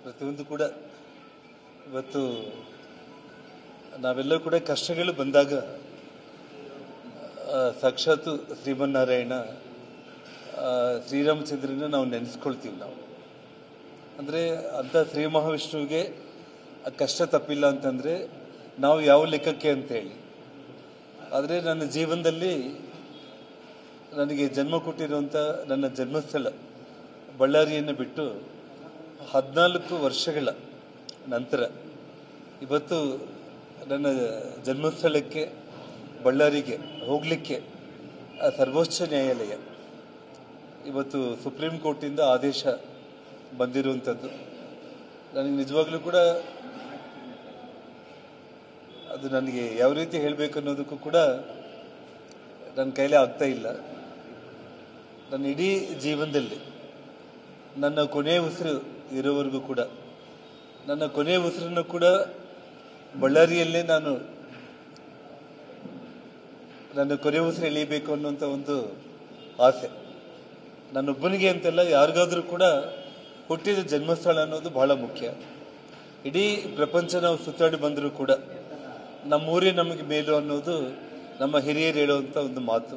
ಪ್ರತಿಯೊಂದು ಕೂಡ ಇವತ್ತು ನಾವೆಲ್ಲ ಕೂಡ ಕಷ್ಟಗಳು ಬಂದಾಗ ಸಾಕ್ಷಾತ್ ಶ್ರೀಮನ್ನಾರಾಯಣ ಶ್ರೀರಾಮಚಂದ್ರನ ನಾವು ನೆನೆಸ್ಕೊಳ್ತೀವಿ. ನಾವು ಅಂದರೆ ಅಂಥ ಶ್ರೀ ಮಹಾವಿಷ್ಣುವಿಗೆ ಕಷ್ಟ ತಪ್ಪಿಲ್ಲ ಅಂತಂದರೆ ನಾವು ಯಾವ ಲೆಕ್ಕಕ್ಕೆ ಅಂತೇಳಿ. ಆದರೆ ನನ್ನ ಜೀವನದಲ್ಲಿ ನನಗೆ ಜನ್ಮ ಕೊಟ್ಟಿರುವಂಥ ನನ್ನ ಜನ್ಮಸ್ಥಳ ಬಳ್ಳಾರಿಯನ್ನು ಬಿಟ್ಟು 14 ವರ್ಷಗಳ ನಂತರ ಇವತ್ತು ನನ್ನ ಜನ್ಮಸ್ಥಳಕ್ಕೆ ಬಳ್ಳಾರಿಗೆ ಹೋಗಲಿಕ್ಕೆ ಸರ್ವೋಚ್ಚ ನ್ಯಾಯಾಲಯ ಇವತ್ತು ಸುಪ್ರೀಂ ಕೋರ್ಟಿಂದ ಆದೇಶ ಬಂದಿರುವಂಥದ್ದು. ನನಗೆ ನಿಜವಾಗ್ಲೂ ಕೂಡ ಅದು ನನಗೆ ಯಾವ ರೀತಿ ಹೇಳಬೇಕು ಅನ್ನೋದಕ್ಕೂ ಕೂಡ ನನ್ನ ಕೈಲೇ ಆಗ್ತಾ ಇಲ್ಲ. ನನ್ನ ಇಡೀ ಜೀವನದಲ್ಲಿ ನನ್ನ ಕೊನೆಯ ಉಸಿರು ಇರೋವರೆಗೂ ಕೂಡ ನನ್ನ ಕೊನೆಯ ಉಸಿರನ್ನು ಕೂಡ ಬಳ್ಳಾರಿಯಲ್ಲೇ ನಾನು ನನ್ನ ಕೊನೆಯ ಉಸಿರು ಎಳೀಬೇಕು ಅನ್ನುವಂಥ ಒಂದು ಆಸೆ ನನ್ನೊಬ್ಬನಿಗೆ ಅಂತೆಲ್ಲ, ಯಾರಿಗಾದರೂ ಕೂಡ ಹುಟ್ಟಿದ ಜನ್ಮಸ್ಥಳ ಅನ್ನೋದು ಬಹಳ ಮುಖ್ಯ. ಇಡೀ ಪ್ರಪಂಚ ನಾವು ಸುತ್ತಾಡಿ ಬಂದರೂ ಕೂಡ ನಮ್ಮೂರೇ ನಮಗೆ ಮೇಲು ಅನ್ನೋದು ನಮ್ಮ ಹಿರಿಯರು ಹೇಳುವಂಥ ಒಂದು ಮಾತು.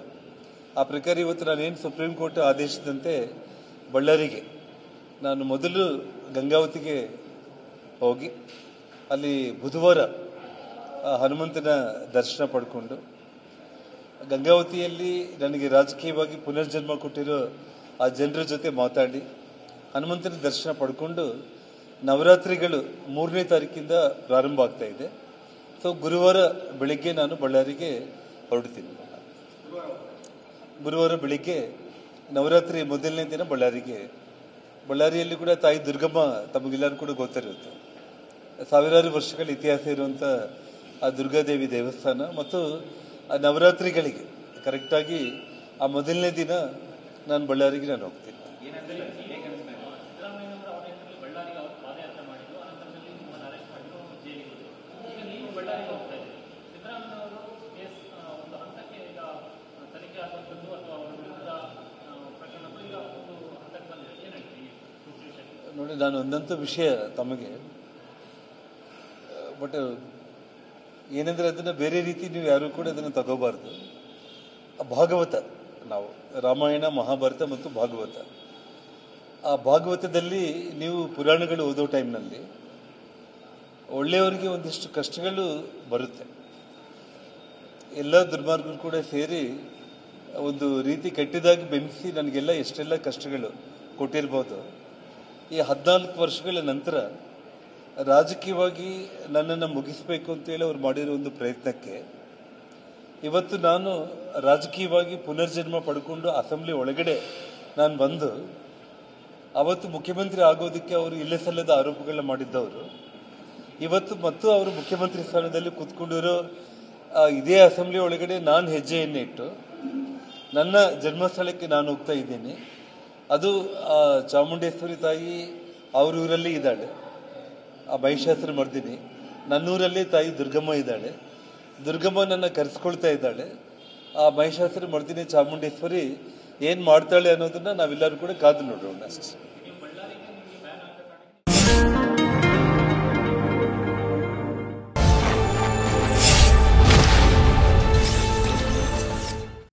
ಆ ಪ್ರಕಾರ ಇವತ್ತು ನಾನೇನು ಸುಪ್ರೀಂ ಕೋರ್ಟ್ ಆದೇಶದಂತೆ ಬಳ್ಳಾರಿಗೆ ನಾನು ಮೊದಲು ಗಂಗಾವತಿಗೆ ಹೋಗಿ ಅಲ್ಲಿ ಬುಧವಾರ ಹನುಮಂತನ ದರ್ಶನ ಪಡ್ಕೊಂಡು, ಗಂಗಾವತಿಯಲ್ಲಿ ನನಗೆ ರಾಜಕೀಯವಾಗಿ ಪುನರ್ಜನ್ಮ ಕೊಟ್ಟಿರೋ ಆ ಜನರ ಜೊತೆ ಮಾತಾಡಿ ಹನುಮಂತನ ದರ್ಶನ ಪಡ್ಕೊಂಡು, ನವರಾತ್ರಿಗಳು 3ನೇ ತಾರೀಕಿಂದ ಪ್ರಾರಂಭ ಆಗ್ತಾ ಇದೆ. ಸೊ ಗುರುವಾರ ಬೆಳಿಗ್ಗೆ ನಾನು ಬಳ್ಳಾರಿಗೆ ಹೊರಡ್ತೀನಿ. ಗುರುವಾರ ಬೆಳಿಗ್ಗೆ ನವರಾತ್ರಿ ಮೊದಲನೇ ದಿನ ಬಳ್ಳಾರಿಯಲ್ಲಿ ಕೂಡ ತಾಯಿ ದುರ್ಗಮ್ಮ ತಮಗೆಲ್ಲರೂ ಕೂಡ ಗೊತ್ತಿರುತ್ತೆ. ಸಾವಿರಾರು ವರ್ಷಗಳ ಇತಿಹಾಸ ಇರುವಂಥ ಆ ದುರ್ಗಾದೇವಿ ದೇವಸ್ಥಾನ ಮತ್ತು ಆ ನವರಾತ್ರಿಗಳಿಗೆ ಕರೆಕ್ಟಾಗಿ ಆ ಮೊದಲನೇ ದಿನ ನಾನು ಬಳ್ಳಾರಿಗೆ ನಾನು ಹೋಗ್ತೀನಿ. ನೋಡಿ, ನಾನು ಒಂದಂತೂ ವಿಷಯ ತಮಗೆ, ಬಟ್ ಏನಂದರೆ ಅದನ್ನು ಬೇರೆ ರೀತಿ ನೀವು ಯಾರೂ ಕೂಡ ಅದನ್ನು ತಗೋಬಾರ್ದು. ಭಾಗವತ, ನಾವು ರಾಮಾಯಣ, ಮಹಾಭಾರತ ಮತ್ತು ಭಾಗವತ, ಆ ಭಾಗವತದಲ್ಲಿ ನೀವು ಪುರಾಣಗಳು ಓದೋ ಟೈಮ್ನಲ್ಲಿ ಒಳ್ಳೆಯವರಿಗೆ ಒಂದಿಷ್ಟು ಕಷ್ಟಗಳು ಬರುತ್ತೆ. ಎಲ್ಲ ದುರ್ಮಾರ್ಗರು ಕೂಡ ಸೇರಿ ಒಂದು ರೀತಿ ಕೆಟ್ಟದಾಗಿ ಬೆಂಬಿಸಿ ನನಗೆಲ್ಲ ಎಷ್ಟೆಲ್ಲ ಕಷ್ಟಗಳು ಕೊಟ್ಟಿರ್ಬೋದು. ಈ 14 ವರ್ಷಗಳ ನಂತರ ರಾಜಕೀಯವಾಗಿ ನನ್ನನ್ನು ಮುಗಿಸ್ಬೇಕು ಅಂತೇಳಿ ಅವ್ರು ಮಾಡಿರೋ ಒಂದು ಪ್ರಯತ್ನಕ್ಕೆ ಇವತ್ತು ನಾನು ರಾಜಕೀಯವಾಗಿ ಪುನರ್ಜನ್ಮ ಪಡ್ಕೊಂಡು ಅಸೆಂಬ್ಲಿ ಒಳಗಡೆ ನಾನು ಬಂದು, ಅವತ್ತು ಮುಖ್ಯಮಂತ್ರಿ ಆಗೋದಕ್ಕೆ ಅವರು ಇಲ್ಲೇ ಸಲ್ಲದ ಆರೋಪಗಳನ್ನ ಮಾಡಿದ್ದವರು ಇವತ್ತು ಮತ್ತು ಅವರು ಮುಖ್ಯಮಂತ್ರಿ ಸ್ಥಾನದಲ್ಲಿ ಕೂತ್ಕೊಂಡಿರೋ ಇದೇ ಅಸೆಂಬ್ಲಿ ಒಳಗಡೆ ನಾನು ಹೆಜ್ಜೆಯನ್ನು ಇಟ್ಟು ನನ್ನ ಜನ್ಮಸ್ಥಳಕ್ಕೆ ನಾನು ಹೋಗ್ತಾ ಇದ್ದೀನಿ. ಅದು ಚಾಮುಂಡೇಶ್ವರಿ ತಾಯಿ ಅವ್ರ ಊರಲ್ಲಿ ಇದ್ದಾಳೆ, ಆ ಮಹಿಷಾಸುರ ಮರ್ದಿನಿ. ನನ್ನೂರಲ್ಲಿ ತಾಯಿ ದುರ್ಗಮ್ಮ ಇದ್ದಾಳೆ, ದುರ್ಗಮ್ಮ ನನ್ನ ಕರೆಸ್ಕೊಳ್ತಾ ಇದ್ದಾಳೆ. ಆ ಮಹಿಷಾಸುರ ಮರ್ದಿನಿ ಚಾಮುಂಡೇಶ್ವರಿ ಏನು ಮಾಡ್ತಾಳೆ ಅನ್ನೋದನ್ನ ನಾವೆಲ್ಲರೂ ಕೂಡ ಕಾದು ನೋಡೋಣ ಅಷ್ಟೇ.